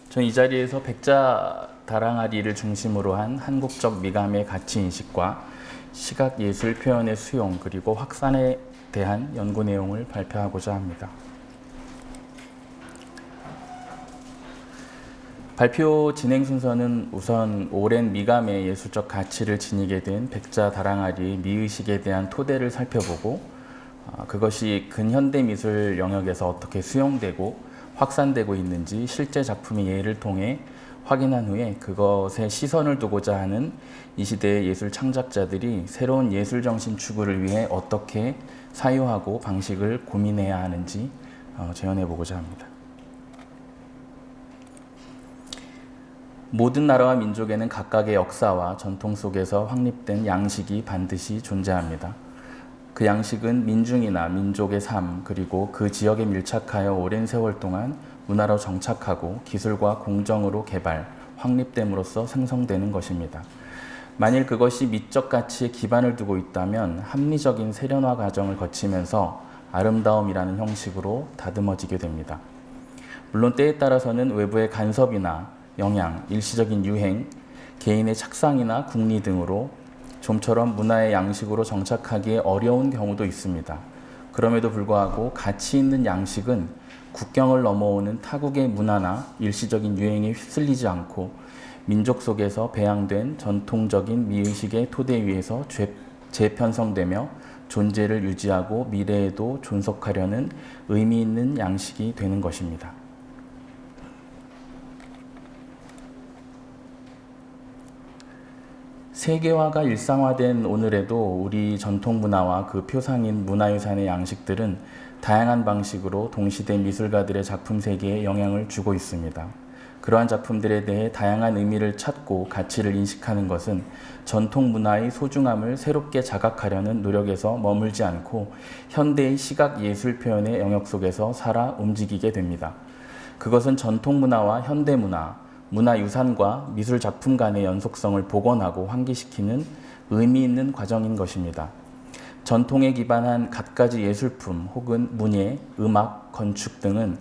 전 이 자리에서 백자 다랑아리를 중심으로 한 한국적 미감의 가치인식과 시각예술 표현의 수용 그리고 확산에 대한 연구 내용을 발표하고자 합니다. 발표 진행 순서는 우선 오랜 미감의 예술적 가치를 지니게 된 백자 다랑아리의 미의식에 대한 토대를 살펴보고 그것이 근현대 미술 영역에서 어떻게 수용되고 확산되고 있는지 실제 작품의 예를 통해 확인한 후에 그것에 시선을 두고자 하는 이 시대의 예술 창작자들이 새로운 예술 정신 추구를 위해 어떻게 사유하고 방식을 고민해야 하는지 재현해 보고자 합니다. 모든 나라와 민족에는 각각의 역사와 전통 속에서 확립된 양식이 반드시 존재합니다. 그 양식은 민중이나 민족의 삶 그리고 그 지역에 밀착하여 오랜 세월 동안 문화로 정착하고 기술과 공정으로 개발, 확립됨으로써 생성되는 것입니다. 만일 그것이 미적 가치에 기반을 두고 있다면 합리적인 세련화 과정을 거치면서 아름다움이라는 형식으로 다듬어지게 됩니다. 물론 때에 따라서는 외부의 간섭이나 영향, 일시적인 유행, 개인의 착상이나 궁리 등으로 좀처럼 문화의 양식으로 정착하기에 어려운 경우도 있습니다. 그럼에도 불구하고 가치 있는 양식은 국경을 넘어오는 타국의 문화나 일시적인 유행에 휩쓸리지 않고 민족 속에서 배양된 전통적인 미의식의 토대 위에서 재편성되며 존재를 유지하고 미래에도 존속하려는 의미 있는 양식이 되는 것입니다. 세계화가 일상화된 오늘에도 우리 전통 문화와 그 표상인 문화유산의 양식들은 다양한 방식으로 동시대 미술가들의 작품 세계에 영향을 주고 있습니다. 그러한 작품들에 대해 다양한 의미를 찾고 가치를 인식하는 것은 전통 문화의 소중함을 새롭게 자각하려는 노력에서 머물지 않고 현대의 시각 예술 표현의 영역 속에서 살아 움직이게 됩니다. 그것은 전통 문화와 현대 문화, 문화유산과 미술작품 간의 연속성을 복원하고 환기시키는 의미 있는 과정인 것입니다. 전통에 기반한 갖가지 예술품 혹은 문예, 음악, 건축 등은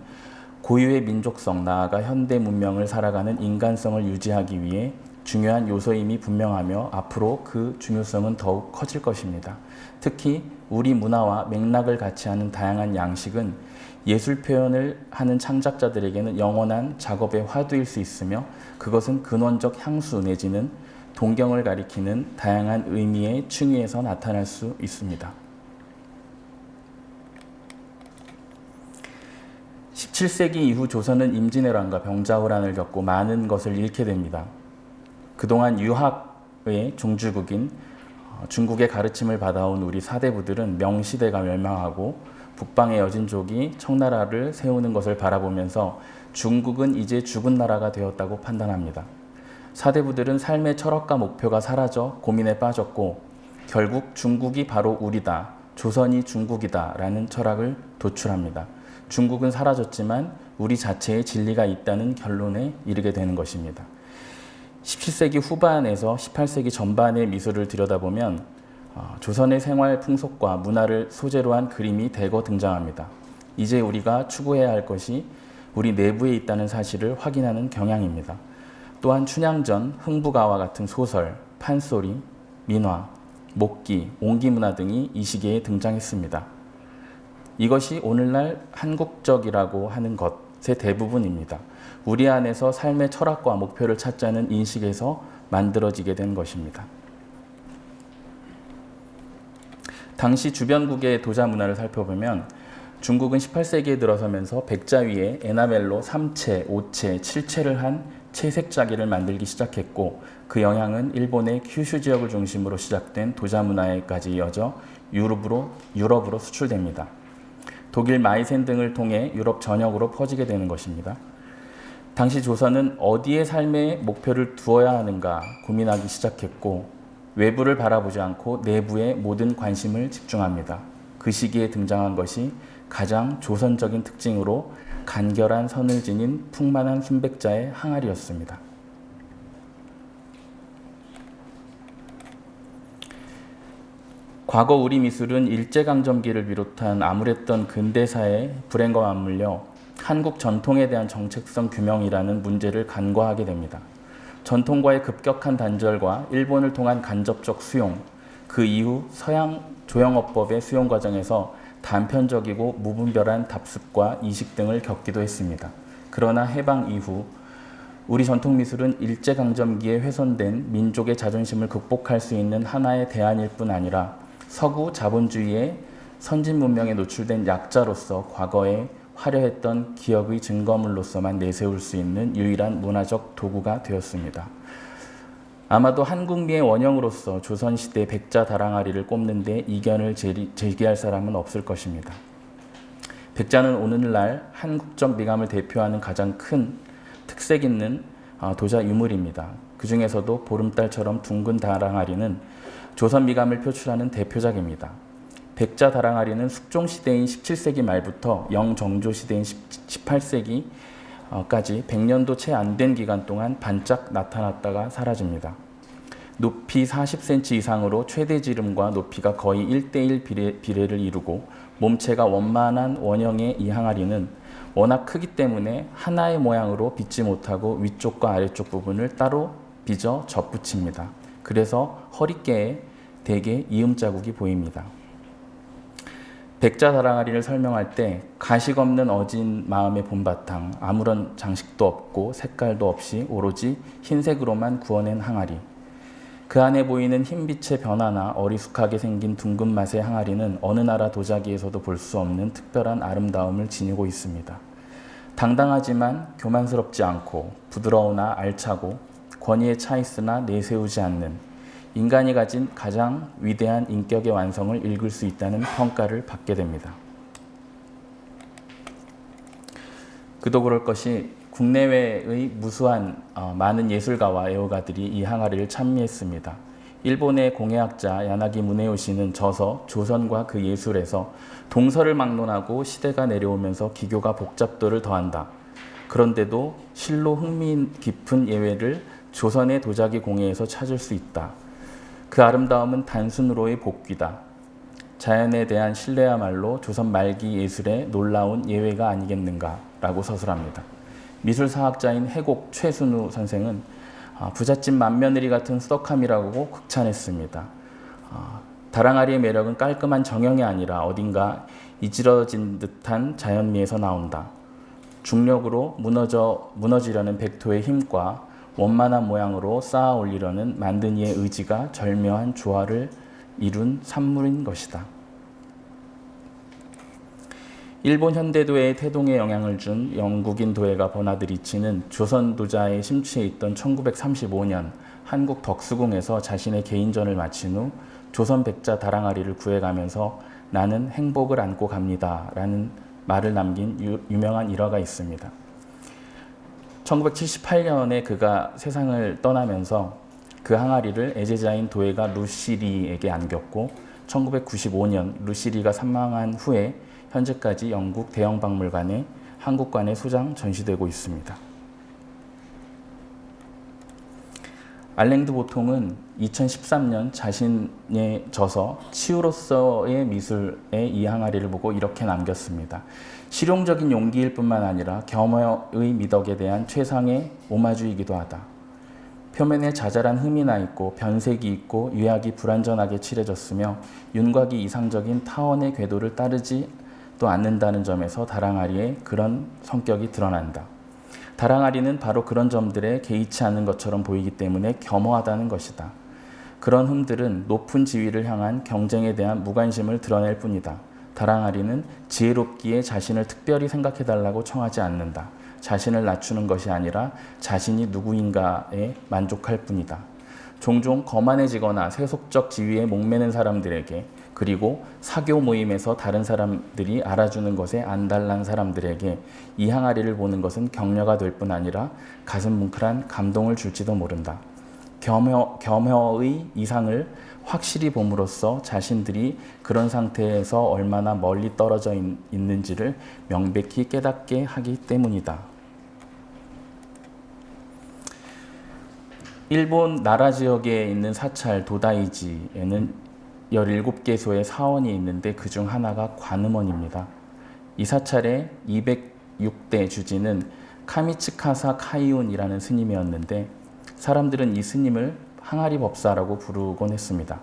고유의 민족성, 나아가 현대 문명을 살아가는 인간성을 유지하기 위해 중요한 요소임이 분명하며 앞으로 그 중요성은 더욱 커질 것입니다. 특히 우리 문화와 맥락을 같이 하는 다양한 양식은 예술 표현을 하는 창작자들에게는 영원한 작업의 화두일 수 있으며 그것은 근원적 향수 내지는 동경을 가리키는 다양한 의미의 층위에서 나타날 수 있습니다. 17세기 이후 조선은 임진왜란과 병자호란을 겪고 많은 것을 잃게 됩니다. 그동안 유학의 종주국인 중국의 가르침을 받아온 우리 사대부들은 명시대가 멸망하고 북방의 여진족이 청나라를 세우는 것을 바라보면서 중국은 이제 죽은 나라가 되었다고 판단합니다. 사대부들은 삶의 철학과 목표가 사라져 고민에 빠졌고 결국 중국이 바로 우리다, 조선이 중국이다 라는 철학을 도출합니다. 중국은 사라졌지만 우리 자체에 진리가 있다는 결론에 이르게 되는 것입니다. 17세기 후반에서 18세기 전반의 미술을 들여다보면 조선의 생활 풍속과 문화를 소재로 한 그림이 대거 등장합니다. 이제 우리가 추구해야 할 것이 우리 내부에 있다는 사실을 확인하는 경향입니다. 또한 춘향전, 흥부가와 같은 소설, 판소리, 민화, 목기, 옹기문화 등이 이 시기에 등장했습니다. 이것이 오늘날 한국적이라고 하는 것의 대부분입니다. 우리 안에서 삶의 철학과 목표를 찾자는 인식에서 만들어지게 된 것입니다. 당시 주변국의 도자 문화를 살펴보면 중국은 18세기에 들어서면서 백자 위에 에나멜로 3채, 5채, 7채를 한 채색자기를 만들기 시작했고 그 영향은 일본의 큐슈 지역을 중심으로 시작된 도자 문화에까지 이어져 유럽으로 수출됩니다. 독일 마이센 등을 통해 유럽 전역으로 퍼지게 되는 것입니다. 당시 조선은 어디에 삶의 목표를 두어야 하는가 고민하기 시작했고 외부를 바라보지 않고 내부에 모든 관심을 집중합니다. 그 시기에 등장한 것이 가장 조선적인 특징으로 간결한 선을 지닌 풍만한 순백자의 항아리였습니다. 과거 우리 미술은 일제강점기를 비롯한 암울했던 근대사의 불행과 맞물려 한국 전통에 대한 정책성 규명이라는 문제를 간과하게 됩니다. 전통과의 급격한 단절과 일본을 통한 간접적 수용, 그 이후 서양 조형어법의 수용 과정에서 단편적이고 무분별한 답습과 이식 등을 겪기도 했습니다. 그러나 해방 이후 우리 전통미술은 일제강점기에 훼손된 민족의 자존심을 극복할 수 있는 하나의 대안일 뿐 아니라 서구 자본주의의 선진 문명에 노출된 약자로서 과거에 화려했던 기억의 증거물로서만 내세울 수 있는 유일한 문화적 도구가 되었습니다. 아마도 한국미의 원형으로서 조선시대 백자 다랑아리를 꼽는 데 이견을 제기할 사람은 없을 것입니다. 백자는 오늘날 한국적 미감을 대표하는 가장 큰 특색 있는 도자 유물입니다. 그 중에서도 보름달처럼 둥근 다랑아리는 조선 미감을 표출하는 대표작입니다. 백자 다랑아리는 숙종시대인 17세기 말부터 영정조시대인 18세기까지 100년도 채 안 된 기간 동안 반짝 나타났다가 사라집니다. 높이 40cm 이상으로 최대 지름과 높이가 거의 1:1 비례를 이루고 몸체가 원만한 원형의 이 항아리는 워낙 크기 때문에 하나의 모양으로 빚지 못하고 위쪽과 아래쪽 부분을 따로 빚어 접붙입니다. 그래서 허리께에 대개 이음 자국이 보입니다. 백자 다랑아리를 설명할 때 가식 없는 어진 마음의 봄바탕, 아무런 장식도 없고 색깔도 없이 오로지 흰색으로만 구워낸 항아리, 그 안에 보이는 흰빛의 변화나 어리숙하게 생긴 둥근 맛의 항아리는 어느 나라 도자기에서도 볼 수 없는 특별한 아름다움을 지니고 있습니다. 당당하지만 교만스럽지 않고 부드러우나 알차고 권위에 차 있으나 내세우지 않는 인간이 가진 가장 위대한 인격의 완성을 읽을 수 있다는 평가를 받게 됩니다. 그도 그럴 것이 국내외의 무수한 많은 예술가와 애호가들이 이 항아리를 찬미했습니다. 일본의 공예학자 야나기 무네요시는 저서 조선과 그 예술에서 동서를 막론하고 시대가 내려오면서 기교가 복잡도를 더한다. 그런데도 실로 흥미 깊은 예외를 조선의 도자기 공예에서 찾을 수 있다. 그 아름다움은 단순으로의 복귀다. 자연에 대한 신뢰야말로 조선 말기 예술의 놀라운 예외가 아니겠는가라고 서술합니다. 미술사학자인 해곡 최순우 선생은 부잣집 맏며느리 같은 수덕함이라고 극찬했습니다. 다랑아리의 매력은 깔끔한 정형이 아니라 어딘가 이지러진 듯한 자연미에서 나온다. 중력으로 무너지려는 백토의 힘과 원만한 모양으로 쌓아 올리려는 만든 이의 의지가 절묘한 조화를 이룬 산물인 것이다. 일본 현대도의 태동에 영향을 준 영국인 도예가 버나드 리치는 조선 도자에 심취해 있던 1935년 한국 덕수궁에서 자신의 개인전을 마친 후 조선 백자 다랑아리를 구해가면서 나는 행복을 안고 갑니다 라는 말을 남긴 유명한 일화가 있습니다. 1978년에 그가 세상을 떠나면서 그 항아리를 애제자인 도예가 루시리에게 안겼고 1995년 루시리가 사망한 후에 현재까지 영국 대형박물관에 한국관에 소장 전시되고 있습니다. 알랭드 보통은 2013년 자신의 저서 치유로서의 미술에 이 항아리를 보고 이렇게 남겼습니다. 실용적인 용기일 뿐만 아니라 겸허의 미덕에 대한 최상의 오마주이기도 하다. 표면에 자잘한 흠이 나 있고 변색이 있고 유약이 불완전하게 칠해졌으며 윤곽이 이상적인 타원의 궤도를 따르지 또 않는다는 점에서 다랑아리의 그런 성격이 드러난다. 다랑아리는 바로 그런 점들에 개의치 않는 것처럼 보이기 때문에 겸허하다는 것이다. 그런 흠들은 높은 지위를 향한 경쟁에 대한 무관심을 드러낼 뿐이다. 다랑아리는 지혜롭기에 자신을 특별히 생각해달라고 청하지 않는다. 자신을 낮추는 것이 아니라 자신이 누구인가에 만족할 뿐이다. 종종 거만해지거나 세속적 지위에 목매는 사람들에게 그리고 사교 모임에서 다른 사람들이 알아주는 것에 안달난 사람들에게 이 항아리를 보는 것은 격려가 될 뿐 아니라 가슴 뭉클한 감동을 줄지도 모른다. 겸허의 이상을 확실히 봄으로써 자신들이 그런 상태에서 얼마나 멀리 떨어져 있는지를 명백히 깨닫게 하기 때문이다. 일본 나라 지역에 있는 사찰 도다이지에는 17개소의 사원이 있는데 그중 하나가 관음원입니다. 이 사찰에 제6대 주지는 카미츠카사 카이온이라는 스님이었는데 사람들은 이 스님을 항아리 법사라고 부르곤 했습니다.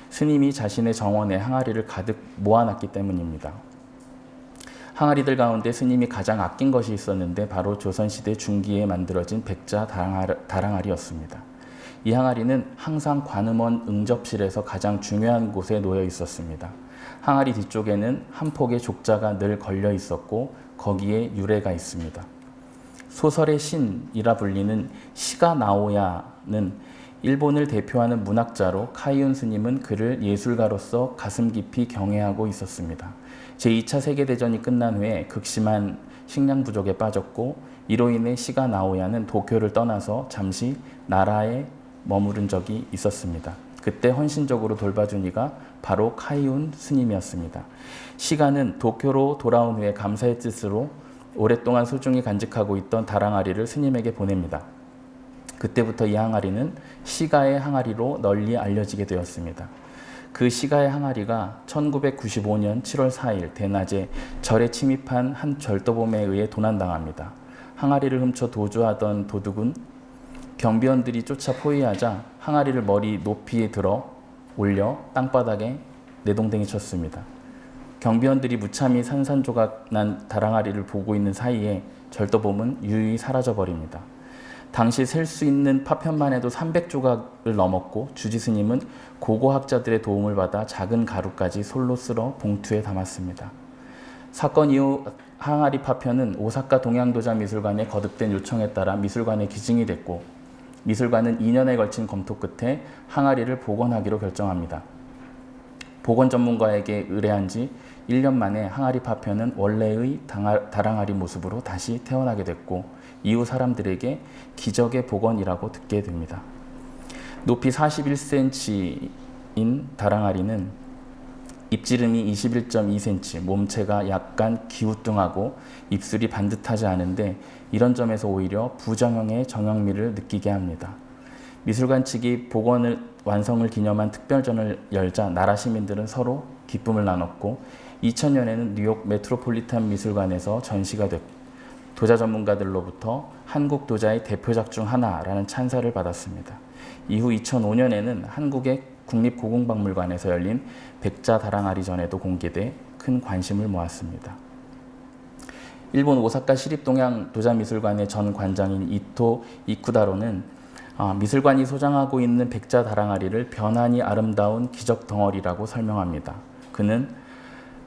스님이 자신의 정원에 항아리를 가득 모아놨기 때문입니다. 항아리들 가운데 스님이 가장 아낀 것이 있었는데 바로 조선시대 중기에 만들어진 백자 다랑아리였습니다. 이 항아리는 항상 관음원 응접실에서 가장 중요한 곳에 놓여 있었습니다. 항아리 뒤쪽에는 한 폭의 족자가 늘 걸려 있었고 거기에 유래가 있습니다. 소설의 신이라 불리는 시가 나오야는 일본을 대표하는 문학자로 카이온 스님은 그를 예술가로서 가슴 깊이 경애하고 있었습니다. 제2차 세계대전이 끝난 후에 극심한 식량 부족에 빠졌고 이로 인해 시가 나오야는 도쿄를 떠나서 잠시 나라에 머무른 적이 있었습니다. 그때 헌신적으로 돌봐준 이가 바로 카이온 스님이었습니다. 시가는 도쿄로 돌아온 후에 감사의 뜻으로 오랫동안 소중히 간직하고 있던 다랑아리를 스님에게 보냅니다. 그때부터 이 항아리는 시가의 항아리로 널리 알려지게 되었습니다. 그 시가의 항아리가 1995년 7월 4일 대낮에 절에 침입한 한 절도범에 의해 도난당합니다. 항아리를 훔쳐 도주하던 도둑은 경비원들이 쫓아 포위하자 항아리를 머리 높이에 들어 올려 땅바닥에 내동댕이 쳤습니다. 경비원들이 무참히 산산조각 난 다랑아리를 보고 있는 사이에 절도범은 유유히 사라져버립니다. 당시 셀 수 있는 파편만 해도 300조각을 넘었고 주지스님은 고고학자들의 도움을 받아 작은 가루까지 솔로 쓸어 봉투에 담았습니다. 사건 이후 항아리 파편은 오사카 동양도자미술관에 거듭된 요청에 따라 미술관에 기증이 됐고 미술관은 2년에 걸친 검토 끝에 항아리를 복원하기로 결정합니다. 복원 전문가에게 의뢰한 지 1년 만에 항아리 파편은 원래의 다랑아리 모습으로 다시 태어나게 됐고 이후 사람들에게 기적의 복원이라고 듣게 됩니다. 높이 41cm인 다랑아리는 입지름이 21.2cm, 몸체가 약간 기우뚱하고 입술이 반듯하지 않은데 이런 점에서 오히려 부정형의 정형미를 느끼게 합니다. 미술관 측이 복원을 완성을 기념한 특별전을 열자 나라 시민들은 서로 기쁨을 나눴고 2000년에는 뉴욕 메트로폴리탄 미술관에서 전시가 됐고 도자 전문가들로부터 한국 도자의 대표작 중 하나라는 찬사를 받았습니다. 이후 2005년에는 한국의 국립고궁박물관에서 열린 백자 다랑아리전에도 공개돼 큰 관심을 모았습니다. 일본 오사카 시립동양도자미술관의 전 관장인 이토 이쿠다로는 미술관이 소장하고 있는 백자 다랑아리를 변하니 아름다운 기적 덩어리라고 설명합니다. 그는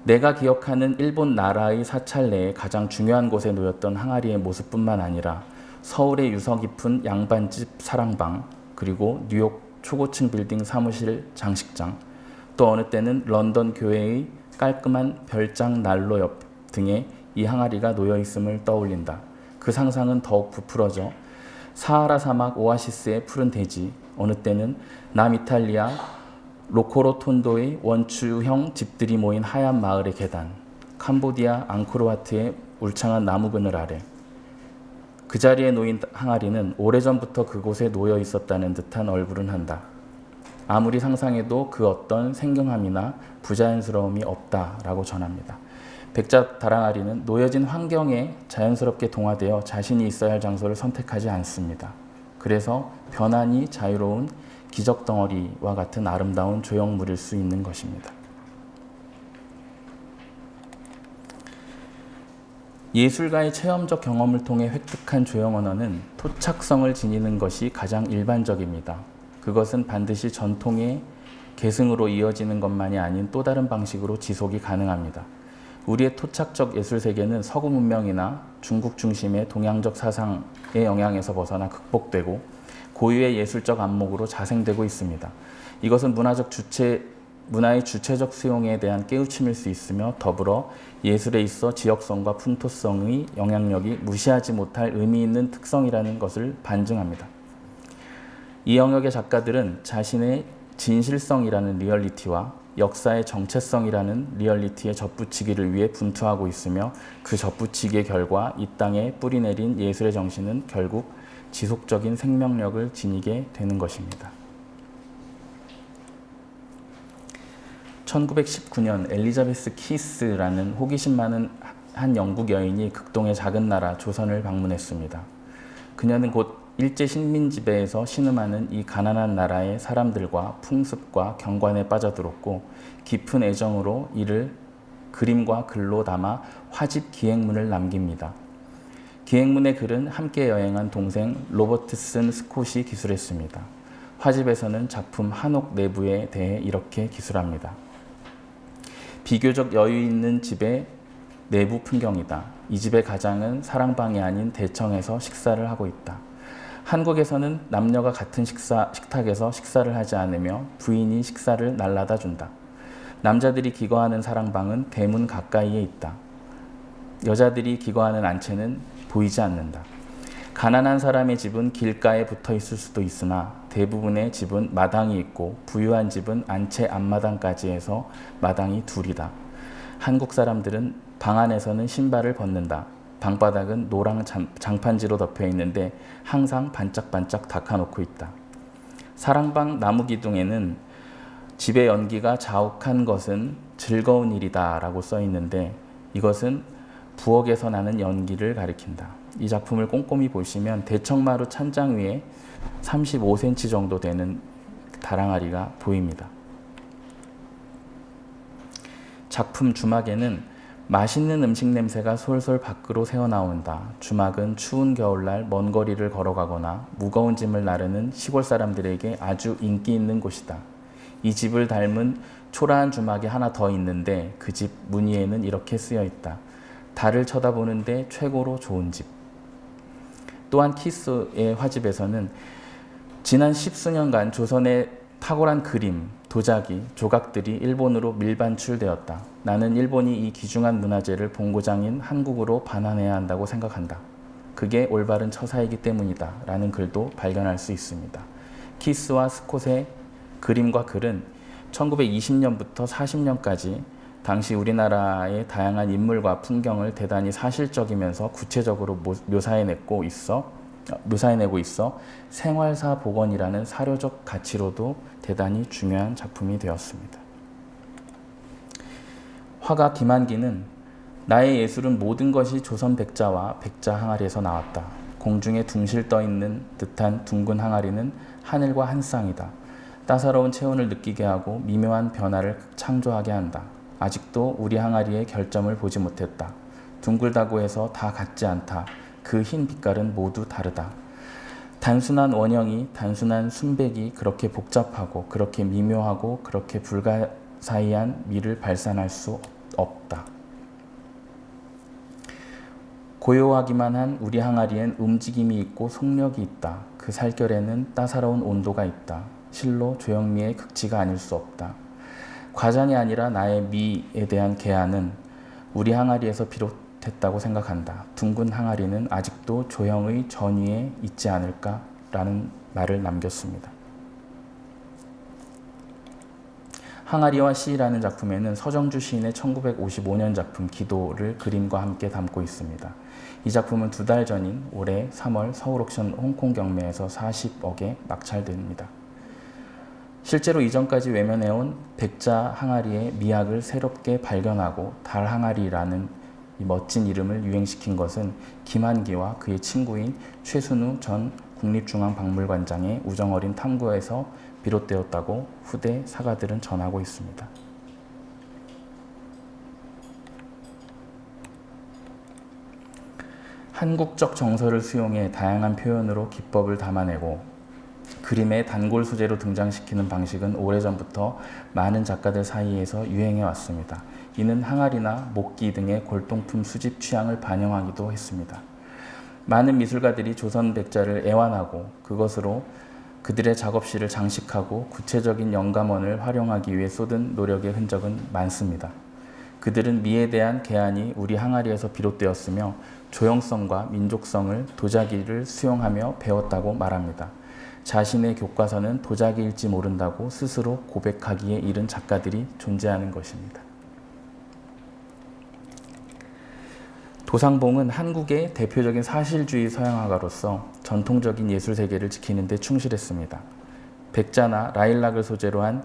내가 기억하는 일본 나라의 사찰 내에 가장 중요한 곳에 놓였던 항아리의 모습뿐만 아니라 서울의 유서 깊은 양반집 사랑방, 그리고 뉴욕 초고층 빌딩 사무실 장식장, 또 어느 때는 런던 교회의 깔끔한 별장 난로 옆 등에 이 항아리가 놓여 있음을 떠올린다. 그 상상은 더욱 부풀어져 사하라 사막 오아시스의 푸른 대지, 어느 때는 남이탈리아 로코로톤도의 원추형 집들이 모인 하얀 마을의 계단, 캄보디아 앙코르와트의 울창한 나무 그늘 아래, 그 자리에 놓인 항아리는 오래전부터 그곳에 놓여 있었다는 듯한 얼굴은 한다. 아무리 상상해도 그 어떤 생경함이나 부자연스러움이 없다라고 전합니다. 백자 다랑아리는 놓여진 환경에 자연스럽게 동화되어 자신이 있어야 할 장소를 선택하지 않습니다. 그래서 변하니 자유로운 기적 덩어리와 같은 아름다운 조형물일 수 있는 것입니다. 예술가의 체험적 경험을 통해 획득한 조형 언어는 토착성을 지니는 것이 가장 일반적입니다. 그것은 반드시 전통의 계승으로 이어지는 것만이 아닌 또 다른 방식으로 지속이 가능합니다. 우리의 토착적 예술 세계는 서구 문명이나 중국 중심의 동양적 사상의 영향에서 벗어나 극복되고 고유의 예술적 안목으로 자생되고 있습니다. 이것은 문화의 주체적 수용에 대한 깨우침일 수 있으며 더불어 예술에 있어 지역성과 풍토성의 영향력이 무시하지 못할 의미 있는 특성이라는 것을 반증합니다. 이 영역의 작가들은 자신의 진실성이라는 리얼리티와 역사의 정체성이라는 리얼리티에 접붙이기를 위해 분투하고 있으며 그 접붙이기의 결과 이 땅에 뿌리내린 예술의 정신은 결국 지속적인 생명력을 지니게 되는 것입니다. 1919년 엘리자베스 키스라는 호기심 많은 한 영국 여인이 극동의 작은 나라 조선을 방문했습니다. 그녀는 곧 일제 식민지배에서 신음하는 이 가난한 나라의 사람들과 풍습과 경관에 빠져들었고 깊은 애정으로 이를 그림과 글로 담아 화집 기행문을 남깁니다. 기행문의 글은 함께 여행한 동생 로버트슨 스콧이 기술했습니다. 화집에서는 작품 한옥 내부에 대해 이렇게 기술합니다. 비교적 여유 있는 집의 내부 풍경이다. 이 집의 가장은 사랑방이 아닌 대청에서 식사를 하고 있다. 한국에서는 남녀가 같은 식탁에서 식사를 하지 않으며 부인이 식사를 날라다 준다. 남자들이 기거하는 사랑방은 대문 가까이에 있다. 여자들이 기거하는 안채는 보이지 않는다. 가난한 사람의 집은 길가에 붙어 있을 수도 있으나 대부분의 집은 마당이 있고 부유한 집은 안채 앞마당까지 해서 마당이 둘이다. 한국 사람들은 방 안에서는 신발을 벗는다. 방바닥은 노랑 장판지로 덮여 있는데 항상 반짝반짝 닦아놓고 있다. 사랑방 나무기둥에는 집의 연기가 자욱한 것은 즐거운 일이다 라고 써 있는데 이것은 부엌에서 나는 연기를 가리킨다. 이 작품을 꼼꼼히 보시면 대청마루 찬장 위에 35cm 정도 되는 다랑아리가 보입니다. 작품 주막에는 맛있는 음식 냄새가 솔솔 밖으로 새어나온다. 주막은 추운 겨울날 먼 거리를 걸어가거나 무거운 짐을 나르는 시골 사람들에게 아주 인기 있는 곳이다. 이 집을 닮은 초라한 주막이 하나 더 있는데 그 집 무늬에는 이렇게 쓰여 있다. 달을 쳐다보는데 최고로 좋은 집. 또한 키스의 화집에서는 지난 십수년간 조선의 탁월한 그림, 도자기, 조각들이 일본으로 밀반출되었다. 나는 일본이 이 귀중한 문화재를 본고장인 한국으로 반환해야 한다고 생각한다. 그게 올바른 처사이기 때문이다. 라는 글도 발견할 수 있습니다. 키스와 스콧의 그림과 글은 1920년부터 40년까지 당시 우리나라의 다양한 인물과 풍경을 대단히 사실적이면서 구체적으로 묘사해내고 있어 생활사 복원이라는 사료적 가치로도 대단히 중요한 작품이 되었습니다. 화가 김한기는 나의 예술은 모든 것이 조선 백자와 백자 항아리에서 나왔다. 공중에 둥실 떠있는 듯한 둥근 항아리는 하늘과 한 쌍이다. 따사로운 체온을 느끼게 하고 미묘한 변화를 창조하게 한다. 아직도 우리 항아리의 결점을 보지 못했다. 둥글다고 해서 다 같지 않다. 그 흰 빛깔은 모두 다르다. 단순한 원형이, 단순한 순백이 그렇게 복잡하고 그렇게 미묘하고 그렇게 불가사의한 미를 발산할 수 없다. 고요하기만 한 우리 항아리엔 움직임이 있고 속력이 있다. 그 살결에는 따사로운 온도가 있다. 실로 조영미의 극치가 아닐 수 없다. 과장이 아니라 나의 미에 대한 개안은 우리 항아리에서 비롯했다고 생각한다. 둥근 항아리는 아직도 조형의 전위에 있지 않을까라는 말을 남겼습니다. 항아리와 시라는 작품에는 서정주 시인의 1955년 작품 기도를 그림과 함께 담고 있습니다. 이 작품은 2달 전인 올해 3월 서울 옥션 홍콩 경매에서 40억에 낙찰됩니다. 실제로 이전까지 외면해온 백자 항아리의 미학을 새롭게 발견하고 달 항아리라는 이 멋진 이름을 유행시킨 것은 김한기와 그의 친구인 최순우 전 국립중앙박물관장의 우정어린 탐구에서 비롯되었다고 후대 사가들은 전하고 있습니다. 한국적 정서를 수용해 다양한 표현으로 기법을 담아내고 그림의 단골 소재로 등장시키는 방식은 오래전부터 많은 작가들 사이에서 유행해 왔습니다. 이는 항아리나 목기 등의 골동품 수집 취향을 반영하기도 했습니다. 많은 미술가들이 조선 백자를 애완하고 그것으로 그들의 작업실을 장식하고 구체적인 영감원을 활용하기 위해 쏟은 노력의 흔적은 많습니다. 그들은 미에 대한 개안이 우리 항아리에서 비롯되었으며 조형성과 민족성을 도자기를 수용하며 배웠다고 말합니다. 자신의 교과서는 도자기일지 모른다고 스스로 고백하기에 이른 작가들이 존재하는 것입니다. 도상봉은 한국의 대표적인 사실주의 서양화가로서 전통적인 예술 세계를 지키는 데 충실했습니다. 백자나 라일락을 소재로 한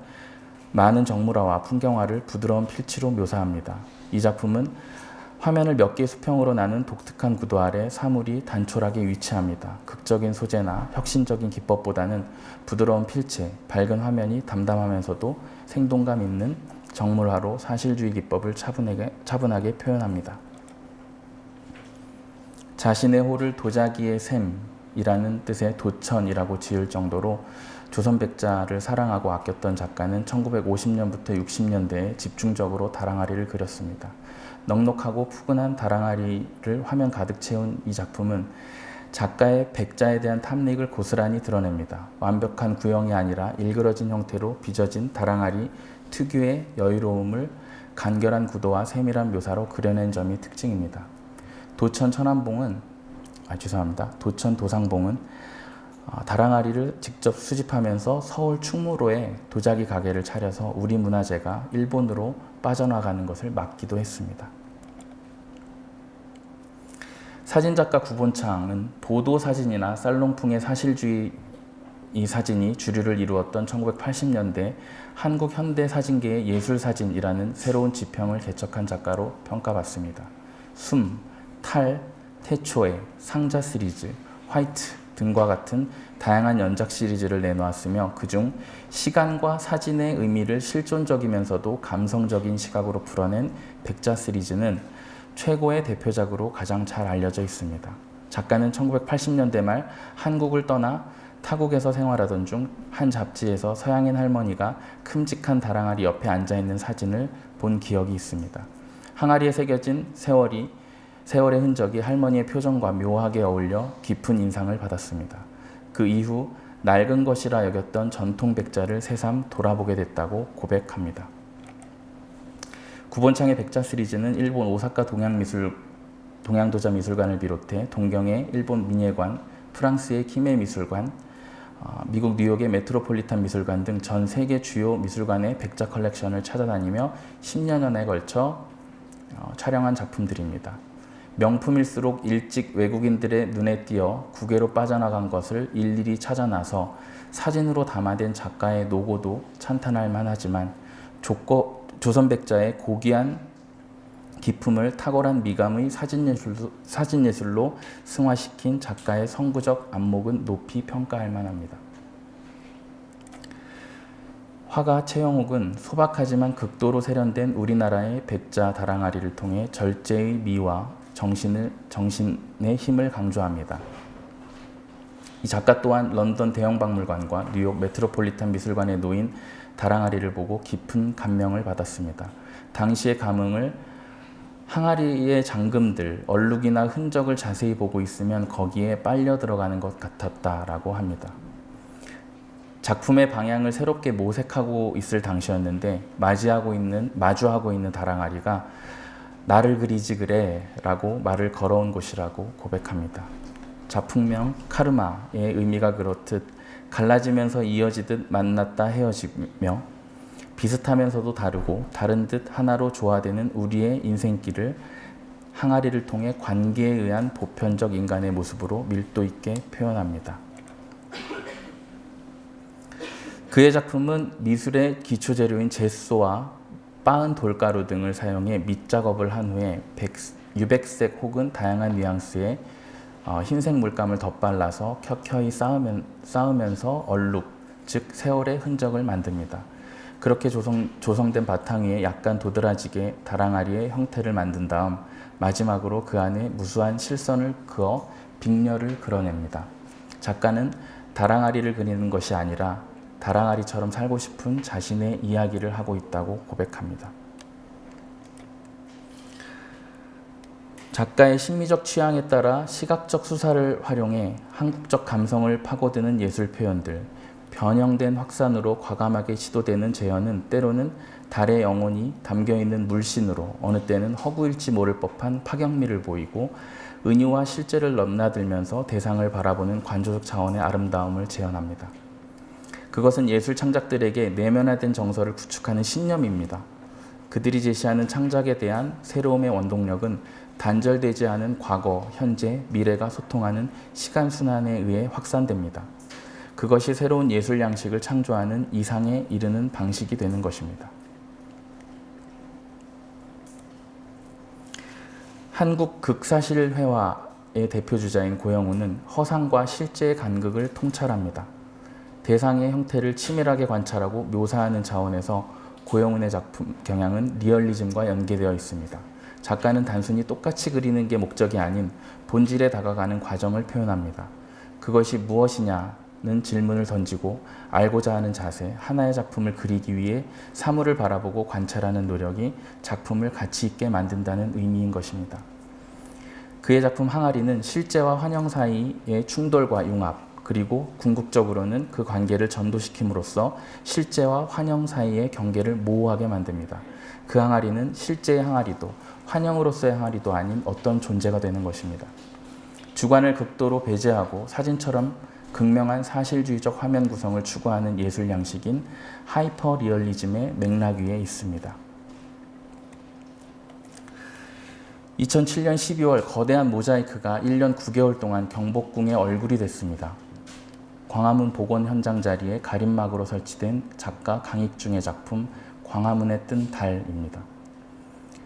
많은 정물화와 풍경화를 부드러운 필치로 묘사합니다. 이 작품은 화면을 몇 개의 수평으로 나눈 독특한 구도 아래 사물이 단촐하게 위치합니다. 극적인 소재나 혁신적인 기법보다는 부드러운 필체, 밝은 화면이 담담하면서도 생동감 있는 정물화로 사실주의 기법을 차분하게 표현합니다. 자신의 호를 도자기의 샘이라는 뜻의 도천이라고 지을 정도로 조선백자를 사랑하고 아꼈던 작가는 1950년부터 60년대에 집중적으로 다랑아리를 그렸습니다. 넉넉하고 푸근한 다랑아리를 화면 가득 채운 이 작품은 작가의 백자에 대한 탐닉을 고스란히 드러냅니다. 완벽한 구형이 아니라 일그러진 형태로 빚어진 다랑아리 특유의 여유로움을 간결한 구도와 세밀한 묘사로 그려낸 점이 특징입니다. 도천 도상봉은 다랑아리를 직접 수집하면서 서울 충무로에 도자기 가게를 차려서 우리 문화재가 일본으로 빠져나가는 것을 막기도 했습니다. 사진작가 구본창은 보도사진이나 살롱풍의 사실주의 이 사진이 주류를 이루었던 1980년대 한국 현대사진계의 예술사진이라는 새로운 지평을 개척한 작가로 평가받습니다. 숨, 탈, 태초에, 상자 시리즈, 화이트 등과 같은 다양한 연작 시리즈를 내놓았으며 그중 시간과 사진의 의미를 실존적이면서도 감성적인 시각으로 풀어낸 백자 시리즈는 최고의 대표작으로 가장 잘 알려져 있습니다. 작가는 1980년대 말 한국을 떠나 타국에서 생활하던 중 한 잡지에서 서양인 할머니가 큼직한 다랑아리 옆에 앉아있는 사진을 본 기억이 있습니다. 항아리에 새겨진 세월의 흔적이 할머니의 표정과 묘하게 어울려 깊은 인상을 받았습니다. 그 이후 낡은 것이라 여겼던 전통 백자를 새삼 돌아보게 됐다고 고백합니다. 구본창의 백자 시리즈는 일본 오사카 동양도자 미술관을 비롯해 동경의 일본 민예관, 프랑스의 키메 미술관, 미국 뉴욕의 메트로폴리탄 미술관 등 전 세계 주요 미술관의 백자 컬렉션을 찾아다니며 10여년에 걸쳐 촬영한 작품들입니다. 명품일수록 일찍 외국인들의 눈에 띄어 국외로 빠져나간 것을 일일이 찾아나서 사진으로 담아낸 작가의 노고도 찬탄할 만하지만 조선백자의 고귀한 기품을 탁월한 미감의 사진예술로 승화시킨 작가의 선구적 안목은 높이 평가할 만합니다. 화가 최영옥은 소박하지만 극도로 세련된 우리나라의 백자 다랑아리를 통해 절제의 미와 정신의 힘을 강조합니다. 이 작가 또한 런던 대형박물관과 뉴욕 메트로폴리탄 미술관에 놓인 다랑아리를 보고 깊은 감명을 받았습니다. 당시의 감흥을 항아리의 잠금들, 얼룩이나 흔적을 자세히 보고 있으면 거기에 빨려 들어가는 것 같았다라고 합니다. 작품의 방향을 새롭게 모색하고 있을 당시였는데 마주하고 있는 다랑아리가 나를 그리지 그래 라고 말을 걸어온 곳이라고 고백합니다. 작품명 카르마의 의미가 그렇듯 갈라지면서 이어지듯 만났다 헤어지며 비슷하면서도 다르고 다른 듯 하나로 조화되는 우리의 인생길을 항아리를 통해 관계에 의한 보편적 인간의 모습으로 밀도 있게 표현합니다. 그의 작품은 미술의 기초재료인 제소와 빻은 돌가루 등을 사용해 밑작업을 한 후에 유백색 혹은 다양한 뉘앙스의 흰색 물감을 덧발라서 켜켜이 쌓으면서 얼룩, 즉 세월의 흔적을 만듭니다. 그렇게 조성된 바탕 위에 약간 도드라지게 다랑아리의 형태를 만든 다음 마지막으로 그 안에 무수한 실선을 그어 빅렬을 그려냅니다. 작가는 다랑아리를 그리는 것이 아니라 다랑아리처럼 살고 싶은 자신의 이야기를 하고 있다고 고백합니다. 작가의 심미적 취향에 따라 시각적 수사를 활용해 한국적 감성을 파고드는 예술 표현들, 변형된 확산으로 과감하게 시도되는 재현은 때로는 달의 영혼이 담겨있는 물씬으로 어느 때는 허구일지 모를 법한 파격미를 보이고 은유와 실제를 넘나들면서 대상을 바라보는 관조적 차원의 아름다움을 재현합니다. 그것은 예술 창작들에게 내면화된 정서를 구축하는 신념입니다. 그들이 제시하는 창작에 대한 새로움의 원동력은 단절되지 않은 과거, 현재, 미래가 소통하는 시간순환에 의해 확산됩니다. 그것이 새로운 예술 양식을 창조하는 이상에 이르는 방식이 되는 것입니다. 한국 극사실회화의 대표주자인 고영우는 허상과 실제의 간극을 통찰합니다. 대상의 형태를 치밀하게 관찰하고 묘사하는 차원에서 고영훈의 작품 경향은 리얼리즘과 연계되어 있습니다. 작가는 단순히 똑같이 그리는 게 목적이 아닌 본질에 다가가는 과정을 표현합니다. 그것이 무엇이냐는 질문을 던지고 알고자 하는 자세, 하나의 작품을 그리기 위해 사물을 바라보고 관찰하는 노력이 작품을 가치 있게 만든다는 의미인 것입니다. 그의 작품 항아리는 실제와 환영 사이의 충돌과 융합, 그리고 궁극적으로는 그 관계를 전도시킴으로써 실제와 환영 사이의 경계를 모호하게 만듭니다. 그 항아리는 실제의 항아리도 환영으로서의 항아리도 아닌 어떤 존재가 되는 것입니다. 주관을 극도로 배제하고 사진처럼 극명한 사실주의적 화면 구성을 추구하는 예술 양식인 하이퍼 리얼리즘의 맥락 위에 있습니다. 2007년 12월 거대한 모자이크가 1년 9개월 동안 경복궁의 얼굴이 됐습니다. 광화문 복원 현장 자리에 가림막으로 설치된 작가 강익중의 작품 광화문에 뜬 달입니다.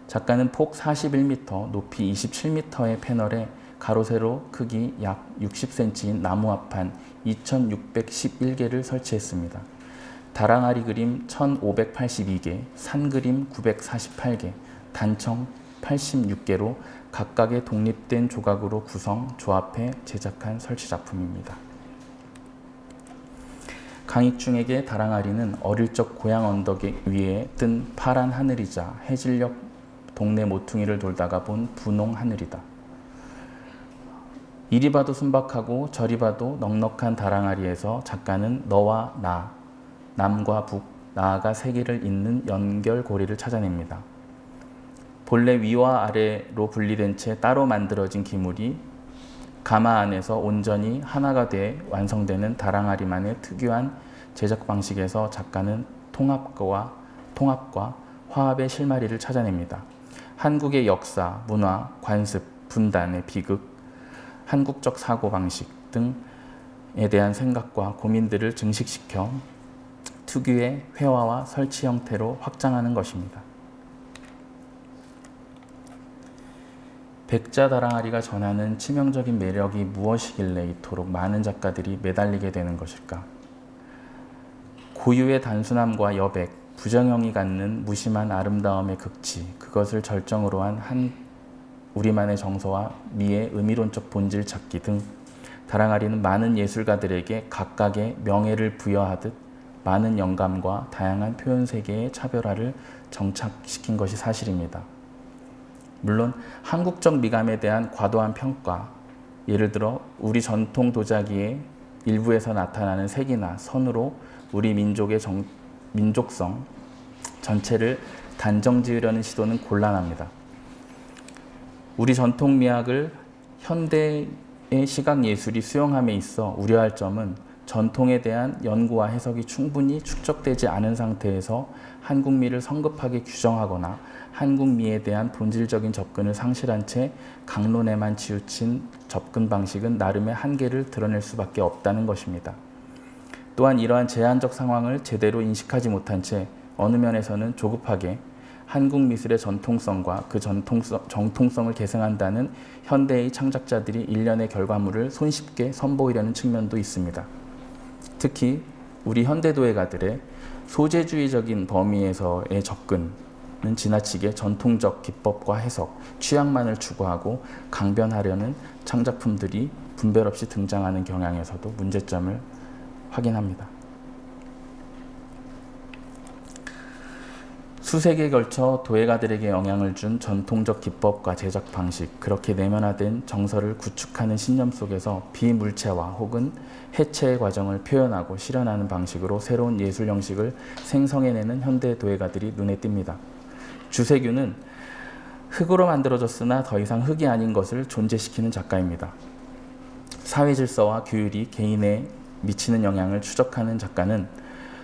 작가는 폭 41m, 높이 27m의 패널에 가로세로 크기 약 60cm인 나무 합판 2611개를 설치했습니다. 다랑아리 그림 1582개, 산 그림 948개, 단청 86개로 각각의 독립된 조각으로 조합해 제작한 설치 작품입니다. 강익중에게 다랑아리는 어릴 적 고향 언덕 위에 뜬 파란 하늘이자 해질녘 동네 모퉁이를 돌다가 본 분홍 하늘이다. 이리 봐도 순박하고 저리 봐도 넉넉한 다랑아리에서 작가는 너와 나, 남과 북, 나아가 세계를 잇는 연결고리를 찾아냅니다. 본래 위와 아래로 분리된 채 따로 만들어진 기물이 가마 안에서 온전히 하나가 돼 완성되는 다랑아리만의 특유한 제작 방식에서 작가는 통합과 화합의 실마리를 찾아냅니다. 한국의 역사, 문화, 관습, 분단의 비극, 한국적 사고방식 등에 대한 생각과 고민들을 증식시켜 특유의 회화와 설치 형태로 확장하는 것입니다. 백자 다랑아리가 전하는 치명적인 매력이 무엇이길래 이토록 많은 작가들이 매달리게 되는 것일까? 고유의 단순함과 여백, 부정형이 갖는 무심한 아름다움의 극치, 그것을 절정으로 한 우리만의 정서와 미의 의미론적 본질 찾기 등 다랑아리는 많은 예술가들에게 각각의 명예를 부여하듯 많은 영감과 다양한 표현 세계의 차별화를 정착시킨 것이 사실입니다. 물론 한국적 미감에 대한 과도한 평가, 예를 들어 우리 전통 도자기의 일부에서 나타나는 색이나 선으로 우리 민족의 민족성 전체를 단정 지으려는 시도는 곤란합니다. 우리 전통 미학을 현대의 시각예술이 수용함에 있어 우려할 점은 전통에 대한 연구와 해석이 충분히 축적되지 않은 상태에서 한국미를 성급하게 규정하거나 한국미에 대한 본질적인 접근을 상실한 채 강론에만 치우친 접근 방식은 나름의 한계를 드러낼 수밖에 없다는 것입니다. 또한 이러한 제한적 상황을 제대로 인식하지 못한 채 어느 면에서는 조급하게 한국 미술의 전통성과 그 정통성을 계승한다는 현대의 창작자들이 일련의 결과물을 손쉽게 선보이려는 측면도 있습니다. 특히 우리 현대도예가들의 소재주의적인 범위에서의 접근은 지나치게 전통적 기법과 해석, 취향만을 추구하고 강변하려는 창작품들이 분별 없이 등장하는 경향에서도 문제점을 확인합니다. 수세기에 걸쳐 도예가들에게 영향을 준 전통적 기법과 제작 방식, 그렇게 내면화된 정서를 구축하는 신념 속에서 비물체화 혹은 해체의 과정을 표현하고 실현하는 방식으로 새로운 예술 형식을 생성해내는 현대 도예가들이 눈에 띕니다. 주세규는 흙으로 만들어졌으나 더 이상 흙이 아닌 것을 존재시키는 작가입니다. 사회 질서와 규율이 개인에 미치는 영향을 추적하는 작가는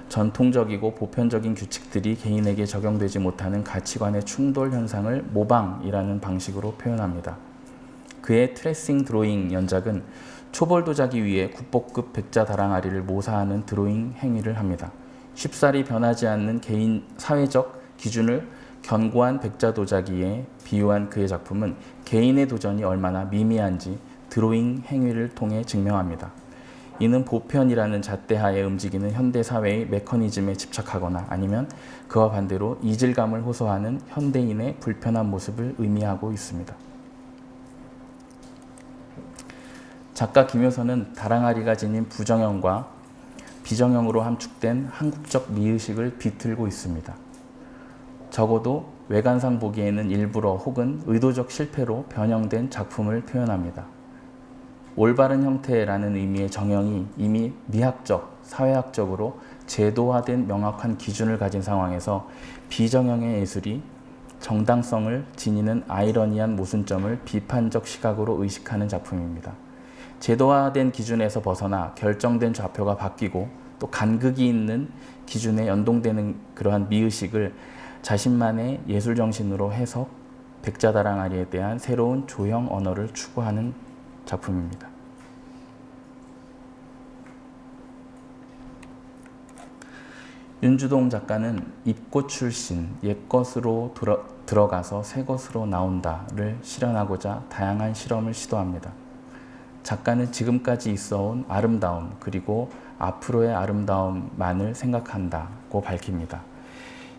전통적이고 보편적인 규칙들이 개인에게 적용되지 못하는 가치관의 충돌 현상을 모방이라는 방식으로 표현합니다. 그의 트레싱 드로잉 연작은 초벌 도자기 위에 국보급 백자 다랑아리를 모사하는 드로잉 행위를 합니다. 쉽사리 변하지 않는 개인 사회적 기준을 견고한 백자 도자기에 비유한 그의 작품은 개인의 도전이 얼마나 미미한지 드로잉 행위를 통해 증명합니다. 이는 보편이라는 잣대하에 움직이는 현대 사회의 메커니즘에 집착하거나 아니면 그와 반대로 이질감을 호소하는 현대인의 불편한 모습을 의미하고 있습니다. 작가 김효선은 다랑아리가 지닌 부정형과 비정형으로 함축된 한국적 미의식을 비틀고 있습니다. 적어도 외관상 보기에는 일부러 혹은 의도적 실패로 변형된 작품을 표현합니다. 올바른 형태라는 의미의 정형이 이미 미학적, 사회학적으로 제도화된 명확한 기준을 가진 상황에서 비정형의 예술이 정당성을 지니는 아이러니한 모순점을 비판적 시각으로 의식하는 작품입니다. 제도화된 기준에서 벗어나 결정된 좌표가 바뀌고 또 간극이 있는 기준에 연동되는 그러한 미의식을 자신만의 예술정신으로 해석, 백자다랑아리에 대한 새로운 조형 언어를 추구하는 작품입니다. 윤주동 작가는 입고 출신, 옛것으로 들어가서 새것으로 나온다를 실현하고자 다양한 실험을 시도합니다. 작가는 지금까지 있어온 아름다움 그리고 앞으로의 아름다움만을 생각한다고 밝힙니다.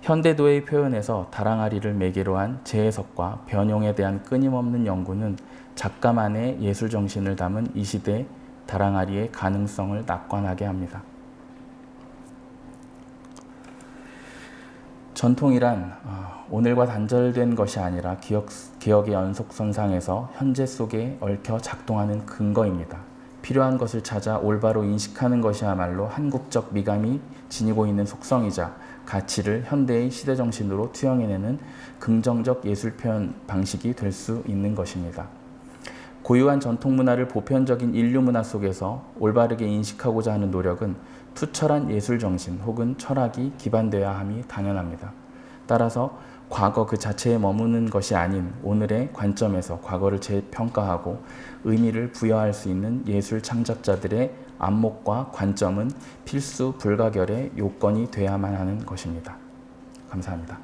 현대도의 표현에서 다랑아리를 매개로 한 재해석과 변형에 대한 끊임없는 연구는 작가만의 예술정신을 담은 이 시대 다랑아리의 가능성을 낙관하게 합니다. 전통이란 오늘과 단절된 것이 아니라 기억의 연속선상에서 현재 속에 얽혀 작동하는 근거입니다. 필요한 것을 찾아 올바로 인식하는 것이야말로 한국적 미감이 지니고 있는 속성이자 가치를 현대의 시대정신으로 투영해내는 긍정적 예술표현 방식이 될 수 있는 것입니다. 고유한 전통문화를 보편적인 인류문화 속에서 올바르게 인식하고자 하는 노력은 투철한 예술정신 혹은 철학이 기반되어야 함이 당연합니다. 따라서 과거 그 자체에 머무는 것이 아닌 오늘의 관점에서 과거를 재평가하고 의미를 부여할 수 있는 예술 창작자들의 안목과 관점은 필수 불가결의 요건이 되어야만 하는 것입니다. 감사합니다.